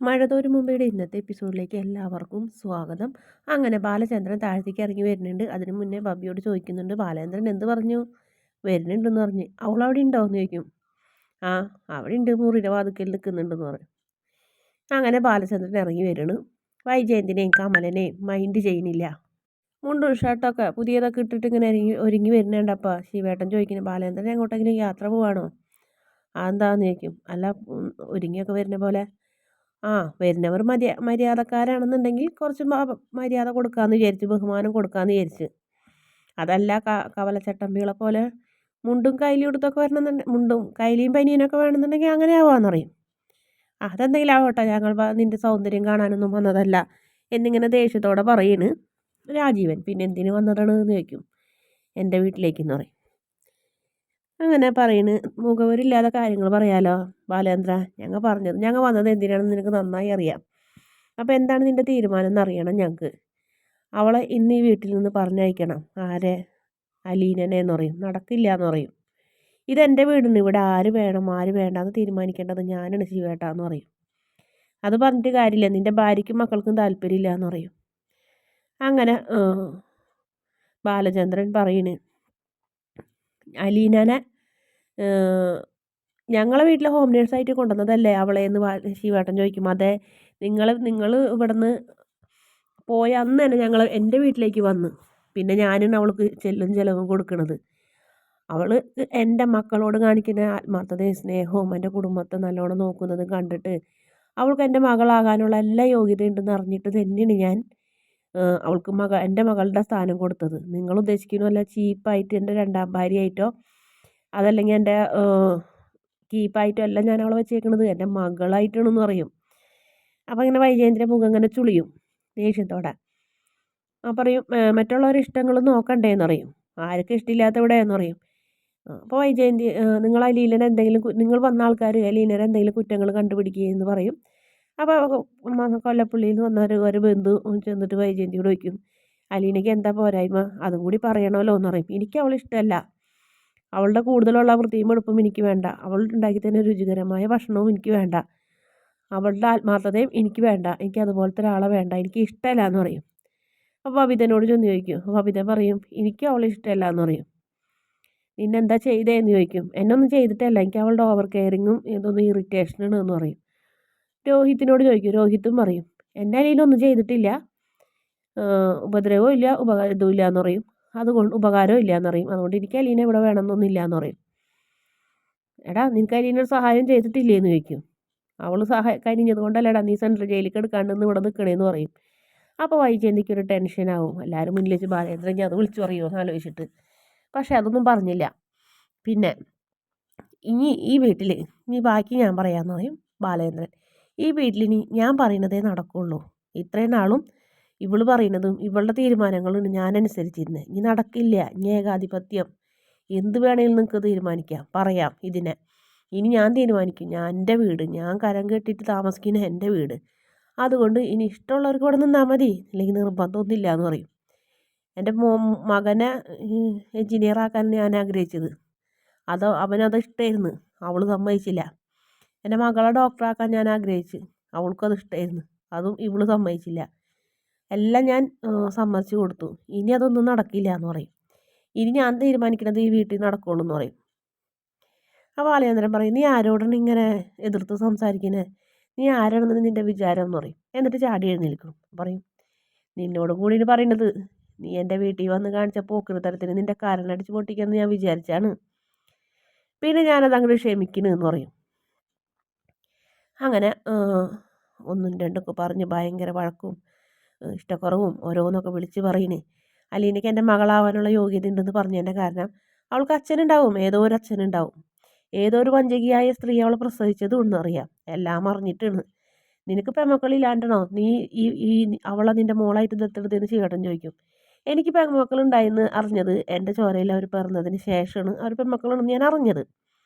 മഴതോരും മുമ്പയുടെ ഇന്നത്തെ എപ്പിസോഡിലേക്ക് എല്ലാവർക്കും സ്വാഗതം. അങ്ങനെ ബാലചന്ദ്രൻ താഴത്തേക്ക് ഇറങ്ങി വരുന്നുണ്ട്. അതിനു മുന്നേ ബബിയോട് ചോദിക്കുന്നുണ്ട്, ബാലചന്ദ്രൻ എന്ത് പറഞ്ഞു? വരുന്നുണ്ടെന്ന് പറഞ്ഞ്. അവൾ അവിടെ ഉണ്ടോ എന്ന് ചോദിക്കും. ആ, അവിടെ ഉണ്ട്, മുറിയുടെ വാതിക്കൽ നിൽക്കുന്നുണ്ടെന്ന് പറഞ്ഞു. അങ്ങനെ ബാലചന്ദ്രൻ ഇറങ്ങി വരണു. വൈജയന്തിനെയും കമലനെയും മൈൻഡ് ചെയ്യണില്ല. മുണ്ടും ഷർട്ടൊക്കെ പുതിയതൊക്കെ ഇട്ടിട്ട് ഇങ്ങനെ ഒരുങ്ങി വരുന്നുണ്ടപ്പോൾ ശിവേട്ടൻ ചോദിക്കുന്നു, ബാലചന്ദ്രൻ എങ്ങോട്ടെങ്കിലും യാത്ര പോവാണോ? അതെന്താന്ന് ചോദിക്കും. അല്ല, ഒരുങ്ങിയൊക്കെ വരുന്ന പോലെ. ആ, വരുന്നവർ മര്യാദക്കാരാണെന്നുണ്ടെങ്കിൽ കുറച്ച് മര്യാദ കൊടുക്കാമെന്ന് വിചാരിച്ച്, ബഹുമാനം കൊടുക്കാമെന്ന് വിചാരിച്ച്. അതല്ല കവലച്ചട്ടമ്പികളെ പോലെ മുണ്ടും കൈലിയും എടുത്തൊക്കെ വരണമെന്നുണ്ടെങ്കിൽ, മുണ്ടും കൈലിയും പനിയനൊക്കെ വേണമെന്നുണ്ടെങ്കിൽ അങ്ങനെ ആവാമെന്നറിയും. അതെന്തെങ്കിലും ആവട്ടെ, ഞങ്ങൾ നിൻ്റെ സൗന്ദര്യം കാണാനൊന്നും വന്നതല്ല എന്നിങ്ങനെ ദേഷ്യത്തോടെ പറയണ് രാജീവൻ. പിന്നെ എന്തിനു വന്നതാണ് എന്ന് ചോദിക്കും. എൻ്റെ വീട്ടിലേക്കെന്ന് പറയും. അങ്ങനെ പറയണ്, മുഖവരില്ലാതെ കാര്യങ്ങൾ പറയാലോ ബാലേന്ദ്ര. ഞങ്ങൾ വന്നത് എന്തിനാണെന്ന് നിനക്ക് നന്നായി അറിയാം. അപ്പോൾ എന്താണ് നിൻ്റെ തീരുമാനം എന്നറിയണം ഞങ്ങൾക്ക്. അവളെ ഇന്ന് ഈ വീട്ടിൽ നിന്ന് പറഞ്ഞയക്കണം. ആരെ? അലീനനെ എന്ന് പറയും. നടക്കില്ല എന്ന് പറയും. ഇതെൻ്റെ വീടിന്, ഇവിടെ ആര് വേണം ആര് വേണ്ടാന്ന് തീരുമാനിക്കേണ്ടത് ഞാനാണ് ശിവേട്ടാന്ന് പറയും. അത് പറഞ്ഞിട്ട് കാര്യമില്ല, നിൻ്റെ ഭാര്യയ്ക്കും മക്കൾക്കും താല്പര്യമില്ല എന്ന് പറയും. അങ്ങനെ ബാലചന്ദ്രൻ പറയണ്, അലീനനെ ഞങ്ങളെ വീട്ടിലെ ഹോം നേഴ്സായിട്ട് കൊണ്ടുവന്നതല്ലേ അവളെ എന്ന് ശിവേട്ടൻ ചോദിക്കും. അതെ, നിങ്ങൾ ഇവിടെ നിന്ന് പോയ അന്ന് തന്നെ ഞങ്ങൾ എൻ്റെ വീട്ടിലേക്ക് വന്ന്, പിന്നെ ഞാനാണ് അവൾക്ക് ചെലവും കൊടുക്കണത്. അവൾ എൻ്റെ മക്കളോട് കാണിക്കുന്ന ആത്മാർത്ഥതയും സ്നേഹവും എൻ്റെ കുടുംബത്തെ നല്ലോണം നോക്കുന്നതും കണ്ടിട്ട് അവൾക്ക് എൻ്റെ മകളാകാനുള്ള എല്ലാ യോഗ്യതയുണ്ടെന്ന് അറിഞ്ഞിട്ട് തന്നെയാണ് ഞാൻ അവൾക്ക് എൻ്റെ മകളുടെ സ്ഥാനം കൊടുത്തത്. നിങ്ങൾ ഉദ്ദേശിക്കുന്നതല്ല ചീപ്പായിട്ട് എൻ്റെ രണ്ടാം ഭാര്യയായിട്ടോ അതല്ലെങ്കിൽ എൻ്റെ കീപ്പായിട്ടോ അല്ല ഞാൻ അവളെ വെച്ചേക്കണത്, എൻ്റെ മകളായിട്ടാണെന്ന് പറയും. അപ്പം ഇങ്ങനെ വൈജയന്തിൻ്റെ മുഖം ഇങ്ങനെ ചുളിയും ദേഷ്യത്തോടെ. പറയും, മറ്റുള്ളവരുടെ ഇഷ്ടങ്ങൾ നോക്കണ്ടേന്ന് പറയും. ആർക്ക് ഇഷ്ടമില്ലാത്ത ഇവിടെയെന്ന് പറയും. അപ്പോൾ വൈജയന്തി, നിങ്ങൾ അലീനനെ എന്തെങ്കിലും നിങ്ങൾ വന്ന ആൾക്കാർ അലീനനെ എന്തെങ്കിലും കുറ്റങ്ങൾ കണ്ടുപിടിക്കുകയെന്ന് പറയും. അപ്പോൾ കൊല്ലപ്പള്ളിയിൽ നിന്ന് വന്ന ഒരു ബന്ധു ചെന്നിട്ട് വൈജയന്തിയോട് ചോദിക്കും, അലീനയ്ക്ക് എന്താ പോരായ്മ, അതും കൂടി പറയണമല്ലോ എന്ന് പറയും. എനിക്ക് അവൾ ഇഷ്ടമല്ല, അവളുടെ കൂടുതലുള്ള വൃത്തിയും വെടുപ്പും എനിക്ക് വേണ്ട, അവൾ ഉണ്ടാക്കി തന്നെ രുചികരമായ ഭക്ഷണവും എനിക്ക് വേണ്ട, അവളുടെ ആത്മാർത്ഥതയും എനിക്ക് വേണ്ട, എനിക്ക് അതുപോലത്തെ ഒരാളെ വേണ്ട, എനിക്ക് ഇഷ്ടമല്ല എന്ന് പറയും. അപ്പോൾ ബബിതനോട് ചെന്ന് ചോദിക്കും. ബബിത പറയും, എനിക്ക് അവളെ ഇഷ്ടമല്ല എന്ന് പറയും. നിന്നെന്താ ചെയ്തതെന്ന് ചോദിക്കും. എന്നൊന്നും ചെയ്തിട്ടല്ല, എനിക്ക് അവളുടെ ഓവർ കെയറിങ്ങും ഇതൊന്നും ഇറിറ്റേഷനാണ് എന്ന് പറയും. രോഹിത്തിനോട് ചോദിക്കും. രോഹിത്തും പറയും, എൻ്റെ അനിയനൊന്നും ചെയ്തിട്ടില്ല, ഉപദ്രവവും ഇല്ല ഇതും ഇല്ല എന്ന് പറയും. അതുകൊണ്ട് ഉപകാരവും ഇല്ല എന്ന് പറയും. അതുകൊണ്ട് എനിക്ക് അലീന ഇവിടെ വേണമെന്നൊന്നുമില്ല എന്ന് പറയും. എടാ, നിനക്ക് അലീനൊരു സഹായം ചെയ്തിട്ടില്ലേ എന്ന് ചോദിക്കും. അവൾ കരിഞ്ഞത് കൊണ്ടല്ലടാ നീ സെൻട്രൽ ജയിലിലേക്ക് എടുക്കാണ്ടെന്ന് ഇവിടെ നിൽക്കണേന്ന് പറയും. അപ്പോൾ വൈജയന്തിക്ക് ഒരു ടെൻഷനാവും. എല്ലാവരും മുന്നിൽ വെച്ച് ബാലേന്ദ്രൻ ഞാൻ അത് വിളിച്ചു പറയുമോ എന്ന് ആലോചിച്ചിട്ട്. പക്ഷെ അതൊന്നും പറഞ്ഞില്ല. പിന്നെ ഇനി ഈ വീട്ടിൽ ഇനി ബാക്കി ഞാൻ പറയാമെന്ന് പറയും ബാലേന്ദ്രൻ. ഈ വീട്ടിൽ ഇനി ഞാൻ പറയുന്നതേ നടക്കുള്ളൂ. ഇത്രയും നാളും ഇവൾ പറയുന്നതും ഇവളുടെ തീരുമാനങ്ങളും ഞാൻ അനുസരിച്ചിരുന്നത്. ഇനി നടക്കില്ല. ഇനി ഏകാധിപത്യം എന്ത് വേണമെങ്കിലും നിങ്ങൾക്ക് തീരുമാനിക്കാം, പറയാം ഇതിനെ. ഇനി ഞാൻ തീരുമാനിക്കും. ഞാൻ എൻ്റെ വീട്, ഞാൻ കരം കെട്ടിയിട്ട് താമസിക്കുന്ന എൻ്റെ വീട്. അതുകൊണ്ട് ഇനി ഇഷ്ടമുള്ളവർക്ക് ഇവിടെ നിന്നാൽ മതി, അല്ലെങ്കിൽ നിർബന്ധമൊന്നുമില്ല എന്ന് പറയും. എൻ്റെ മകനെ എൻജിനീയറാക്കാൻ ഞാൻ ആഗ്രഹിച്ചത്, അവനത് ഇഷ്ടമായിരുന്നു, അവൾ സമ്മതിച്ചില്ല. എൻ്റെ മകളെ ഡോക്ടറാക്കാൻ ഞാൻ ആഗ്രഹിച്ചു, അവൾക്കത് ഇഷ്ടമായിരുന്നു, അതും ഇവൾ സമ്മതിച്ചില്ല. എല്ലാം ഞാൻ സമ്മതിച്ചു കൊടുത്തു. ഇനി അതൊന്നും നടക്കില്ല എന്ന് പറയും. ഇനി ഞാൻ തീരുമാനിക്കുന്നത് ഈ വീട്ടിൽ നടക്കുള്ളൂ എന്ന് പറയും. അപ്പോൾ ബാലചന്ദ്രൻ പറയും, നീ ആരോടാണ് ഇങ്ങനെ എതിർത്ത് സംസാരിക്കുന്നത്? നീ ആരാണെന്ന് നിൻ്റെ വിചാരം എന്ന് പറയും. എന്നിട്ട് ചാടി എഴുന്നേൽക്കും. പറയും, നിന്നോടും കൂടി പറയുന്നത്, നീ എൻ്റെ വീട്ടിൽ വന്ന് കാണിച്ച പോക്കൃത്തരത്തിന് നിൻ്റെ കാരണടിച്ച് പൊട്ടിക്കാമെന്ന് ഞാൻ വിചാരിച്ചാണ്. പിന്നെ ഞാനത് അങ്ങോട്ട് ക്ഷമിക്കണമെന്ന് പറയും. അങ്ങനെ ഒന്നും രണ്ടൊക്കെ പറഞ്ഞ് ഭയങ്കര വഴക്കും ഇഷ്ടക്കുറവും ഓരോന്നൊക്കെ വിളിച്ച് പറയണേ. അലീനയ്ക്ക് എൻ്റെ മകളാവാനുള്ള യോഗ്യത ഉണ്ടെന്ന് പറഞ്ഞതിൻ്റെ കാരണം അവൾക്ക് അച്ഛനുണ്ടാവും, ഏതോ ഒരു അച്ഛനുണ്ടാവും. ഏതോ ഒരു വഞ്ചകിയായ സ്ത്രീ അവളെ പ്രസവിച്ചതും എന്നറിയാം. എല്ലാം അറിഞ്ഞിട്ടാണ്. നിനക്ക് പെൺമക്കളില്ലാണ്ടണോ നീ ഈ അവളെ നിൻ്റെ മോളായിട്ട് ദത്തെടുത്തതെന്ന് ചേട്ടൻ ചോദിക്കും. എനിക്ക് പെൺമക്കളുണ്ടായെന്ന് അറിഞ്ഞത് എൻ്റെ ചോരയിൽ അവർ പിറന്നതിന് ശേഷമാണ് അവർ പെൺമക്കളുണ്ടെന്ന് ഞാൻ അറിഞ്ഞത്.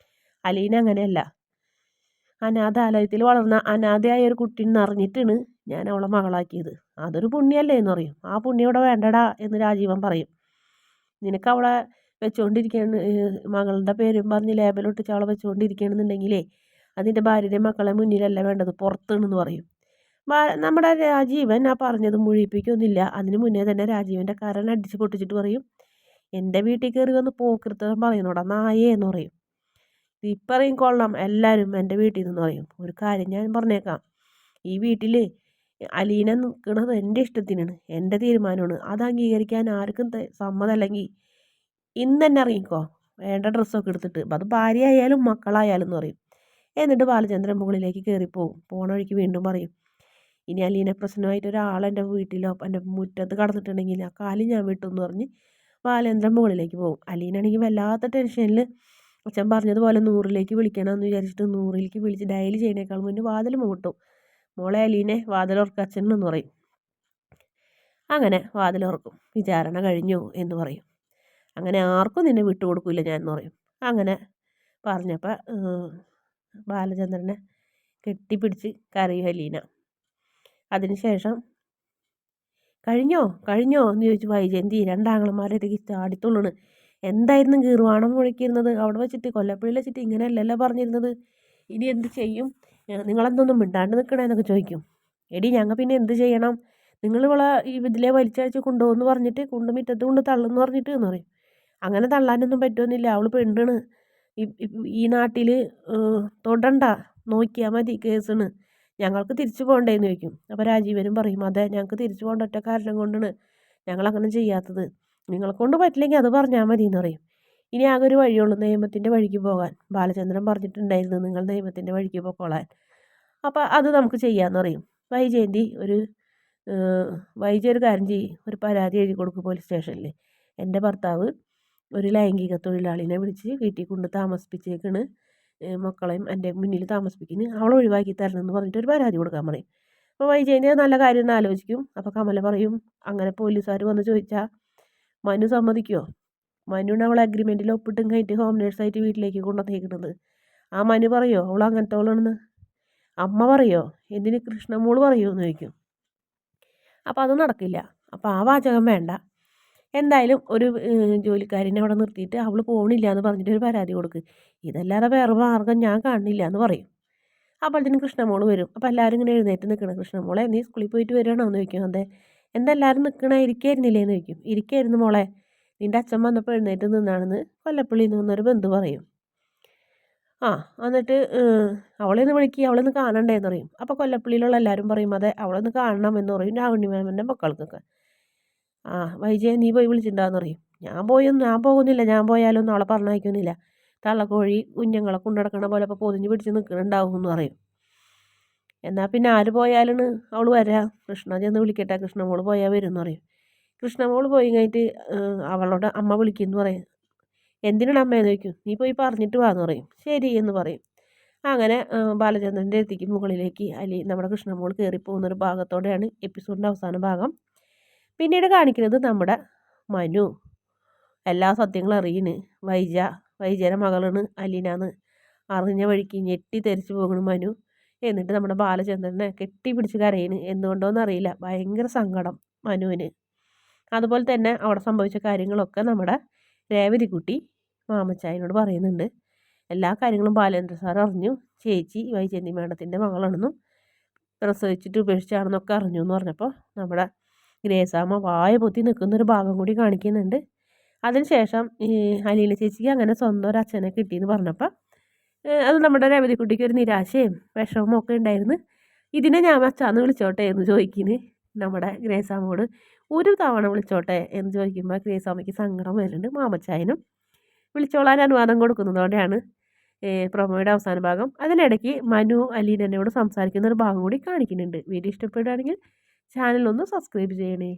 അലീന അങ്ങനെയല്ല. അനാഥാലയത്തിൽ വളർന്ന അനാഥയായ ഒരു കുട്ടീന്ന് അറിഞ്ഞിട്ടാണ് ഞാൻ അവളെ മകളാക്കിയത്. അതൊരു പുണ്യമല്ലേ എന്ന് പറയും. ആ പുണ്യം ഇവിടെ വേണ്ടടാ എന്ന് രാജീവൻ പറയും. നിനക്ക് അവളെ വെച്ചുകൊണ്ടിരിക്കുകയാണ്, മകളുടെ പേരും പറഞ്ഞ് ലേബലൊട്ടിച്ച് അവളെ വെച്ചുകൊണ്ടിരിക്കുകയാണെന്നുണ്ടെങ്കിലേ അതിൻ്റെ ഭാര്യയുടെ മക്കളെ മുന്നിലല്ല വേണ്ടത്, പുറത്താണെന്ന് പറയും. നമ്മുടെ രാജീവൻ ആ പറഞ്ഞത് മുഴിപ്പിക്കൊന്നുമില്ല. അതിന് മുന്നേ തന്നെ രാജീവൻ്റെ കരൺ അടിച്ച് പൊട്ടിച്ചിട്ട് പറയും, എൻ്റെ വീട്ടിൽ കയറി വന്ന് പോക്കൃത്തം പറയുന്നോടാ നായേ എന്ന് പറയും. ഇപ്പറയും കൊള്ളാം എല്ലാവരും എൻ്റെ വീട്ടിൽ നിന്ന് പറയും. ഒരു കാര്യം ഞാൻ പറഞ്ഞേക്കാം, ഈ വീട്ടിൽ അലീന നിൽക്കുന്നത് എൻ്റെ ഇഷ്ടത്തിനാണ്, എൻ്റെ തീരുമാനമാണ്. അത് അംഗീകരിക്കാൻ ആർക്കും സമ്മതമല്ലെങ്കിൽ ഇന്ന് തന്നെ ഇറങ്ങിക്കോ, വേണ്ട ഡ്രസ്സൊക്കെ എടുത്തിട്ട്. അത് ഭാര്യ ആയാലും മക്കളായാലും എന്ന് പറയും. എന്നിട്ട് ബാലചന്ദ്രൻ മുകളിലേക്ക് കയറിപ്പോവും. പോണ വഴിക്ക് വീണ്ടും പറയും, ഇനി അലീന പ്രശ്നമായിട്ട് ഒരാൾ എൻ്റെ വീട്ടിലോ എൻ്റെ മുറ്റത്ത് കടന്നിട്ടുണ്ടെങ്കിൽ ആ കാലി ഞാൻ വിട്ടു എന്ന് പറഞ്ഞ് ബാലേന്ദ്രൻ മുകളിലേക്ക് പോകും. അലീനാണെങ്കിൽ വല്ലാത്ത ടെൻഷനിൽ അച്ഛൻ പറഞ്ഞതുപോലെ 100ലേക്ക് വിളിക്കണമെന്ന് വിചാരിച്ചിട്ട് 100ലേക്ക് വിളിച്ച് ഡയൽ ചെയ്യുന്നേക്കാൾ മുന്നേ വാതിൽ മുട്ടും. മോളെ അലീനെ വാതിലുറക്ക അച്ഛൻ എന്ന് പറയും. അങ്ങനെ വാതിലുറക്കും. വിചാരണ കഴിഞ്ഞു എന്ന് പറയും. അങ്ങനെ ആർക്കും നിന്നെ വിട്ടുകൊടുക്കില്ല ഞാൻ എന്ന് പറയും. അങ്ങനെ പറഞ്ഞപ്പോൾ ബാലചന്ദ്രനെ കെട്ടിപ്പിടിച്ച് കരയും അലീന. അതിനുശേഷം കഴിഞ്ഞോ എന്ന് ചോദിച്ചു വൈജയന്തി. രണ്ടാങ്ങളന്മാരേക്ക് ചാടിത്തുള്ളണ്. എന്തായിരുന്നു ഗീർവാണം മുഴക്കിയിരുന്നത്? അവിടെ വെച്ചിട്ട് കൊല്ലപ്പള്ളിയിൽ വെച്ചിട്ട് ഇങ്ങനെയല്ലല്ലോ പറഞ്ഞിരുന്നത്. ഇനി എന്ത് ചെയ്യും? നിങ്ങളെന്തൊന്നും മിണ്ടാണ്ട് നിൽക്കണേന്നൊക്കെ ചോദിക്കും. എടി ഞങ്ങൾ പിന്നെ എന്ത് ചെയ്യണം? നിങ്ങൾ ഇവളെ ഇതിലെ വലിച്ചഴിച്ച് കൊണ്ടുപോകുമെന്ന് പറഞ്ഞിട്ട് മുറ്റത്ത് കൊണ്ട് തള്ളുമെന്ന് പറഞ്ഞിട്ട് എന്ന് പറയും. അങ്ങനെ തള്ളാനൊന്നും പറ്റുമെന്നില്ല, അവൾ പെണ്ണാണ്. ഈ നാട്ടിൽ തൊടണ്ട, നോക്കിയാൽ മതി, കേസാണ്. ഞങ്ങൾക്ക് തിരിച്ചു പോകണ്ടേന്ന് ചോദിക്കും. അപ്പോൾ രാജീവനും പറയും, അതെ ഞങ്ങൾക്ക് തിരിച്ചു പോകേണ്ട ഒറ്റ കാരണം കൊണ്ടാണ് ഞങ്ങളങ്ങനെ ചെയ്യാത്തത്. നിങ്ങളെ കൊണ്ട് പറ്റില്ലെങ്കിൽ അത് പറഞ്ഞാൽ മതി എന്ന് പറയും. ഇനി ആകെ ഒരു വഴിയുള്ളൂ, നിയമത്തിൻ്റെ വഴിക്ക് പോകാൻ. ബാലചന്ദ്രൻ പറഞ്ഞിട്ടുണ്ടായിരുന്നു നിങ്ങൾ നിയമത്തിൻ്റെ വഴിക്ക് പോയിക്കോളാൻ. അപ്പോൾ അത് നമുക്ക് ചെയ്യാമെന്ന് പറയും. വൈജി ഒരു കാര്യം ചെയ്യും, ഒരു പരാതി എഴുതി കൊടുക്കും പോലീസ് സ്റ്റേഷനിൽ. എൻ്റെ ഭർത്താവ് ഒരു ലൈംഗിക തൊഴിലാളിനെ വിളിച്ച് വീട്ടിൽ കൊണ്ട് താമസിപ്പിച്ചേക്കാണ്, മക്കളെയും എൻ്റെ മുന്നിൽ താമസിപ്പിക്കുന്നു, അവളെ ഒഴിവാക്കി തരണമെന്ന് പറഞ്ഞിട്ട് ഒരു പരാതി കൊടുക്കാൻ പറയും. അപ്പോൾ വൈജയന്തി നല്ല കാര്യം ഒന്ന് ആലോചിക്കും. അപ്പോൾ കമല പറയും, അങ്ങനെ പോലീസുകാർ വന്ന് ചോദിച്ചാൽ മനു സമ്മതിക്കുമോ? മനുവിന് അവളെ അഗ്രിമെൻറ്റിൽ ഒപ്പിട്ടും കഴിഞ്ഞിട്ട് ഹോം നേഴ്സായിട്ട് വീട്ടിലേക്ക് കൊണ്ടുവന്നേക്കുന്നത്. ആ മനു പറയോ അവൾ അങ്ങനത്തെ അവളാണെന്ന്? അമ്മ പറയോ? എന്തിന് കൃഷ്ണമോള് പറയുമോ എന്ന് ചോദിക്കും. അപ്പോൾ അത് നടക്കില്ല. അപ്പോൾ ആ വാചകം വേണ്ട. എന്തായാലും ഒരു ജോലിക്കാരിനെ അവിടെ നിർത്തിയിട്ട് അവൾ പോകണില്ല എന്ന് പറഞ്ഞിട്ട് ഒരു പരാതി കൊടുക്ക്. ഇതല്ലാതെ വേറെ മാർഗം ഞാൻ കാണുന്നില്ല എന്ന് പറയും. അപ്പോഴത്തേനും കൃഷ്ണമോള് വരും. അപ്പോൾ എല്ലാവരും ഇങ്ങനെ എഴുന്നേറ്റ് നിൽക്കണം. കൃഷ്ണമോളെ നീ സ്കൂളിൽ പോയിട്ട് വരികയാണോ എന്ന് ചോദിക്കും. അതെ. എന്തെല്ലാവരും നിൽക്കണ ഇരിക്കായിരുന്നില്ലേ എന്ന് ചോദിക്കും. ഇരിക്കായിരുന്നു മോളെ, നിൻ്റെ അച്ഛൻ വന്നപ്പോൾ എഴുന്നേറ്റ് നിന്നാണെന്ന് കൊല്ലപ്പള്ളിയിൽ നിന്ന് വന്നൊരു ബന്ധു പറയും. ആ എന്നിട്ട് അവളെന്ന് വിളിക്കുക, അവളൊന്ന് കാണണ്ടേന്ന് പറയും. അപ്പോൾ കൊല്ലപ്പള്ളിയിലുള്ള എല്ലാവരും പറയും, അതെ അവളൊന്ന് കാണണം എന്ന് പറയും രാവണി മാമൻ്റെ മക്കൾക്കൊക്കെ. ആ വൈജയ നീ പോയി വിളിച്ചിട്ടുണ്ടാന്ന് പറയും. ഞാൻ പോകുന്നില്ല, ഞാൻ പോയാലൊന്നും അവളെ പറഞ്ഞയക്കുന്നില്ല. തള്ളക്കോഴി കുഞ്ഞുങ്ങളെ കൊണ്ടുനടക്കണ പോലെ അപ്പോൾ പൊതിഞ്ഞ് പിടിച്ച് നിൽക്കുന്നുണ്ടാവും എന്ന് പറയും. എന്നാൽ പിന്നെ ആര് പോയാലാണ് അവൾ വരാം? കൃഷ്ണ ചെന്ന് വിളിക്കട്ടെ, കൃഷ്ണമോള് പോയാൽ വരും എന്ന് പറയും. കൃഷ്ണമോള് പോയി കഴിഞ്ഞിട്ട് അവളോട് അമ്മ വിളിക്കുമെന്ന് പറയും. എന്തിനാണ് അമ്മയെന്ന് ചോദിക്കും. നീ പോയി പറഞ്ഞിട്ട് വാന്ന് പറയും. ശരി എന്ന് പറയും. അങ്ങനെ ബാലചന്ദ്രൻ്റെ അടുത്തേക്ക് മുകളിലേക്ക് നമ്മുടെ കൃഷ്ണമോൾ കയറിപ്പോകുന്നൊരു ഭാഗത്തോടെയാണ് എപ്പിസോഡിൻ്റെ അവസാന ഭാഗം. പിന്നീട് കാണിക്കുന്നത് നമ്മുടെ മനു എല്ലാ സത്യങ്ങളും അറിയുന്നു. വൈജയുടെ മകളാണ് അലീനാന്ന് അറിഞ്ഞ വഴിക്ക് ഞെട്ടി തെറിച്ച് പോകുന്നു മനു. എന്നിട്ട് നമ്മുടെ ബാലചന്ദ്രനെ കെട്ടിപ്പിടിച്ച് കരയുന്നു. എന്തുകൊണ്ടോന്നറിയില്ല, ഭയങ്കര സങ്കടം മനുവിന്. അതുപോലെ തന്നെ അവിടെ സംഭവിച്ച കാര്യങ്ങളൊക്കെ നമ്മുടെ രേവതിക്കുട്ടി മാമച്ചായനോട് പറയുന്നുണ്ട്. എല്ലാ കാര്യങ്ങളും ബാലേന്ദ്ര സാർ അറിഞ്ഞു. ചേച്ചി വൈജയന്തി മേഡത്തിൻ്റെ മകളാണെന്നും പ്രസവിച്ചിട്ട് ഉപേക്ഷിച്ചാണെന്നൊക്കെ അറിഞ്ഞു എന്ന് പറഞ്ഞപ്പോൾ നമ്മുടെ ഗ്രേസാമ്മ വായ പൊത്തി നിൽക്കുന്നൊരു ഭാഗം കൂടി കാണിക്കുന്നുണ്ട്. അതിനുശേഷം അലീന ചേച്ചിക്ക് അങ്ങനെ സ്വന്തം ഒരു അച്ഛനെ കിട്ടിയെന്ന് പറഞ്ഞപ്പോൾ അത് നമ്മുടെ രേവതിക്കുട്ടിക്ക് ഒരു നിരാശയും വിഷമവും ഒക്കെ ഉണ്ടായിരുന്നു. ഇതിനെ ഞാൻ അച്ഛാന്ന് വിളിച്ചോട്ടെ എന്ന് ചോദിക്കുന്നു നമ്മുടെ ഗ്രേസാമ്മോട്. ഒരു തവണ വിളിച്ചോട്ടെ എന്ന് ചോദിക്കുമ്പോൾ ഗ്രേസാമ്മയ്ക്ക് സങ്കടം വരുന്നുണ്ട്. മാമച്ചായനും വിളിച്ചോളാൻ അനുവാദം കൊടുക്കുന്നതോടെയാണ് പ്രൊമോയുടെ അവസാന ഭാഗം. അതിനിടയ്ക്ക് മനു അലീനയോട് സംസാരിക്കുന്ന ഒരു ഭാഗം കൂടി കാണിക്കുന്നുണ്ട്. വീഡിയോ ഇഷ്ടപ്പെടുകയാണെങ്കിൽ ചാനൽ ഒന്ന് സബ്സ്ക്രൈബ് ചെയ്യണേ.